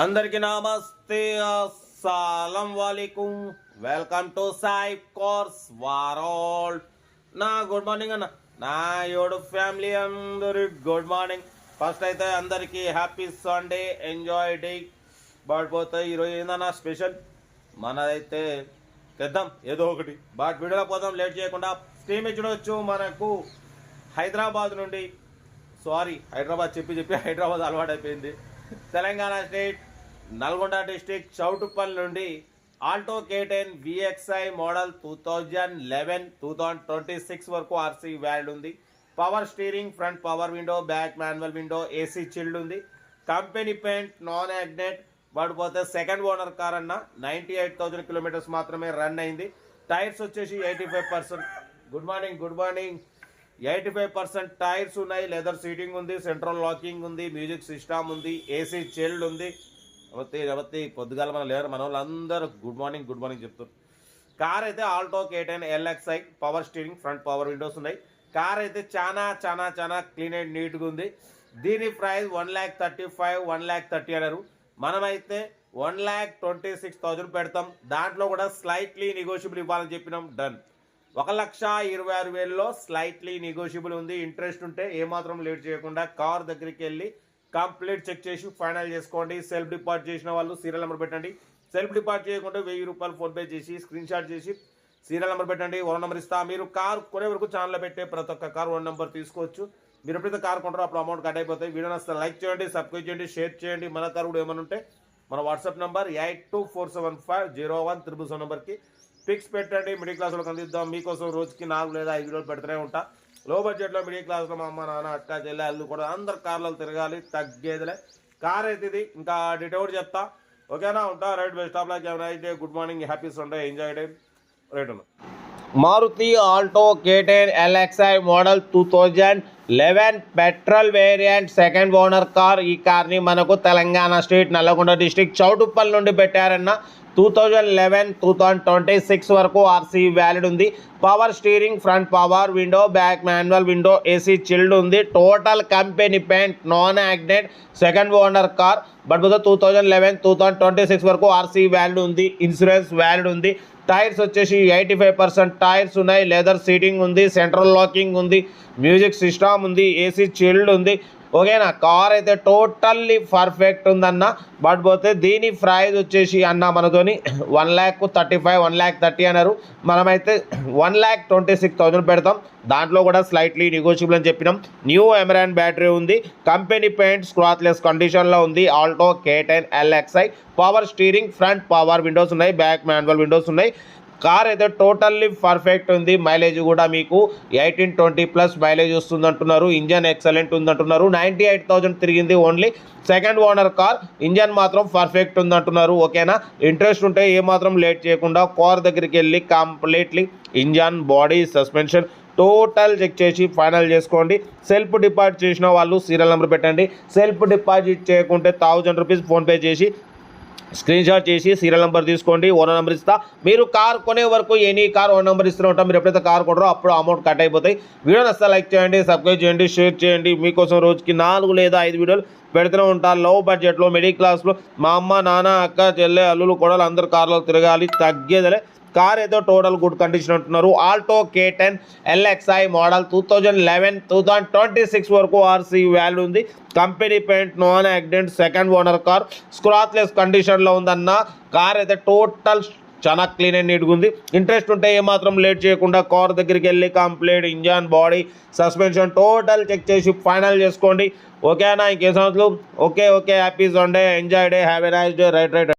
అందరికీ నమస్తే, అస్సలం వాలేకుం. Welcome to Sai cars world. నా గుడ్ మార్నింగ్ అన్న, నా యోడు ఫ్యామిలీ అందరి గుడ్ మార్నింగ్. ఫస్ట్ అయితే అందరికీ హ్యాపీ సండే, ఎంజాయ్ డే. పడిపోతే ఈరోజు ఏందన్నా స్పెషల్ మనదైతే తెద్దాం ఏదో ఒకటి. బట్ వీడియోలో పోదాం లేట్ చేయకుండా. స్ట్రీమ్ చూడవచ్చు మనకు హైదరాబాద్ నుండి. హైదరాబాద్ చెప్పి హైదరాబాద్ అలవాటు అయిపోయింది. తెలంగాణ స్టేట్ నల్గొండ డిస్టిక్ చౌటుప్పల్ నుండి ఆల్టో K10 VXI మోడల్ 2026 వరకు ఆర్సీ వ్యాలిడ్ ఉంది. Power steering, front power window, back manual window, AC chilled ఉంది. Company paint, non accident. పడిపోతే సెకండ్ ఓనర్ కార్ అన్న. 98,000 కిలోమీటర్స్ మాత్రమే రన్ అయింది. టైర్స్ వచ్చేసి 85%. గుడ్ మార్నింగ్ 85% టైర్స్ ఉన్నాయి. లెదర్ సీటింగ్ ఉంది, సెంట్రల్ లాకింగ్ ఉంది, మ్యూజిక్ సిస్టమ్ ఉంది, ఏసీ చిల్డ్ ఉంది. అవత్తి పొద్దుగాల మనం లేరు, మన వాళ్ళందరూ గుడ్ మార్నింగ్ చెప్తారు. కార్ అయితే Alto K10 LXI, power steering, front power Windows ఉన్నాయి. కార్ అయితే చాలా క్లీన్ అండ్ నీట్గా ఉంది. దీని ప్రైస్ 1,35,000 1,30,000 అన్నారు. మనమైతే 1,26,000 పెడతాం. దాంట్లో కూడా స్లైట్లీ నెగోషియబుల్ ఇవ్వాలని చెప్పినాం. డన్. 1,26,000లో స్లైట్లీ నెగోషియబుల్ ఉంది. ఇంట్రెస్ట్ ఉంటే ఏమాత్రం లేట్ చేయకుండా కార్ దగ్గరికి వెళ్ళి కంప్లీట్ చెక్ చేసి ఫైనల్ చేసుకోండి. సెల్ఫ్ డిపాజిట్ చేసిన వాళ్ళు సీరియల్ నెంబర్ పెట్టండి. సెల్ఫ్ డిపాజిట్ చేయకుండా 1000 రూపాయలు ఫోన్పే చేసి స్క్రీన్ షాట్ చేసి సీరియల్ నెంబర్ పెట్టండి. ఓన్ నెంబర్ ఇస్తా. మీరు కార్ కొనే వరకు ఛానల్లో పెట్టే ప్రతి ఒక్క కార్ ఓన్ నెంబర్ తీసుకోవచ్చు. మీరు ఎప్పుడైతే కార్ కొంటారో అప్పుడు అమౌంట్ కట్ అయిపోతాయి. వీడియో నచ్చితే లైక్ చేయండి, సబ్స్క్రైబ్ చేయండి, షేర్ చేయండి. మన కార్ కూడా ఏమైనా ఉంటే మన వాట్సాప్ నెంబర్ 8247501777 నెంబర్కి పిక్స్ పెట్టండి. మిడిల్ క్లాస్లో అందిద్దాం. మీకోసం రోజుకి 4 లేదా 5 వీడియోలు పెడుతూనే ఉంటా. లో బడ్జెట్లో మిడిల్ క్లాస్లో మా అమ్మ నాన్న అక్క చెల్లె అల్లు కూడా అందరు కార్లలో తిరగాలి, తగ్గేదిలే. కార్ అయితే ఇది. ఇంకా డీటెయిల్ చెప్తా, ఓకేనా? ఉంటా. Right, best of luck. Day, good morning, happy Sunday, enjoy day. Right అన్న. Maruti Alto K10 LXI model 2011 petrol variant, second owner car. ఈ కార్ని మనకు తెలంగాణ స్టేట్ నల్లగొండ డిస్టిక్ చౌటుప్పల్ నుండి పెట్టారన్న. 2011-2026 వరకు ఆర్సీ వ్యాలిడ్ ఉంది. Power steering, front power window, back manual window, AC chilled ఉంది. Total company paint, non accident, second owner car. But 2011-2026 వరకు RC valid ఉంది. ఇన్సూరెన్స్ వ్యాలిడ్ ఉంది. టైర్స్ వచ్చేసి 85% టైర్స్ ఉన్నాయి. లెదర్ సీటింగ్ ఉంది, సెంట్రల్ లాకింగ్ ఉంది, music system ఉంది, AC chilled ఉంది. ఓకేనా? కార్ అయితే టోటల్లీ పర్ఫెక్ట్ ఉందన్న. బట్ పోతే దీని ప్రైజ్ వచ్చేసి అన్న మనతోని 1,35,000 1,30,000 అన్నారు. మనమైతే 1,26,000 పెడతాం. దాంట్లో కూడా స్లైట్లీ నెగోషియబుల్ అని చెప్పినాం. న్యూ ఎమరాన్ బ్యాటరీ ఉంది. కంపెనీ పెయింట్ స్క్రాచ్లెస్ కండిషన్లో ఉంది. Alto K10 LXI, power steering, front power Windows ఉన్నాయి, బ్యాక్ మాన్యువల్ విండోస్ ఉన్నాయి. కార్ అయితే టోటల్లీ పర్ఫెక్ట్ ఉంది. మైలేజ్ కూడా మీకు 18-20+ మైలేజ్ వస్తుంది అంటున్నారు. ఇంజన్ ఎక్సలెంట్ ఉందంటున్నారు. 98,000 తిరిగింది only. Second owner car. Engine మాత్రం పర్ఫెక్ట్ ఉందంటున్నారు. ఓకేనా? ఇంట్రెస్ట్ ఉంటే ఏమాత్రం లేట్ చేయకుండా కార్ దగ్గరికి వెళ్ళి completely engine, body, suspension total check చేసి ఫైనల్ చేసుకోండి. సెల్ఫ్ డిపాజిట్ చేసిన వాళ్ళు సీరియల్ నెంబర్ పెట్టండి. సెల్ఫ్ డిపాజిట్ చేయకుంటే 1000 రూపీస్ ఫోన్పే చేసి స్క్రీన్ షాట్ చేసి సీరియల్ నెంబర్ తీసుకోండి. ఓనర్ నెంబర్ ఇస్తా. మీరు కార్ కొనే వరకు ఎనీ కార్ ఓన్ నెంబర్ ఇస్తూనే ఉంటాం. మీరు ఎప్పుడైతే కార్ కొంటారో అప్పుడు అమౌంట్ కట్ అయిపోతాయి. వీడియో నచ్చితే లైక్ చేయండి, సబ్స్క్రైబ్ చేయండి, షేర్ చేయండి. మీకోసం రోజుకి 4 లేదా 5 వీడియోలు పెడుతూనే ఉంటారు. లో బడ్జెట్లో మిడిల్ క్లాస్లో మా అమ్మ నాన్న అక్క చెల్లె అల్లులు కూడా అందరు కార్లో తిరగాలి, తగ్గేదలే. కార్ ఏదో టోటల్ గుడ్ కండిషన్ అంటున్నారు. ఆల్టో K10 LXI మోడల్ 2011-2026 వరకు ఆర్సీ వాల్యూ ఉంది. Company paint, non accident, second owner car. Scratchless కండిషన్లో ఉందన్న. కార్ అయితే టోటల్ చాలా క్లీన్ అండ్ నీట్గా ఉంది. ఇంట్రెస్ట్ ఉంటే ఏమాత్రం లేట్ చేయకుండా కార్ దగ్గరికి వెళ్ళి complete engine, body, suspension total check చేసి ఫైనల్ చేసుకోండి. ఓకేనా? ఇంకేం సంవత్సరం. Okay, happy Sunday, enjoy day, have a nice day. Right.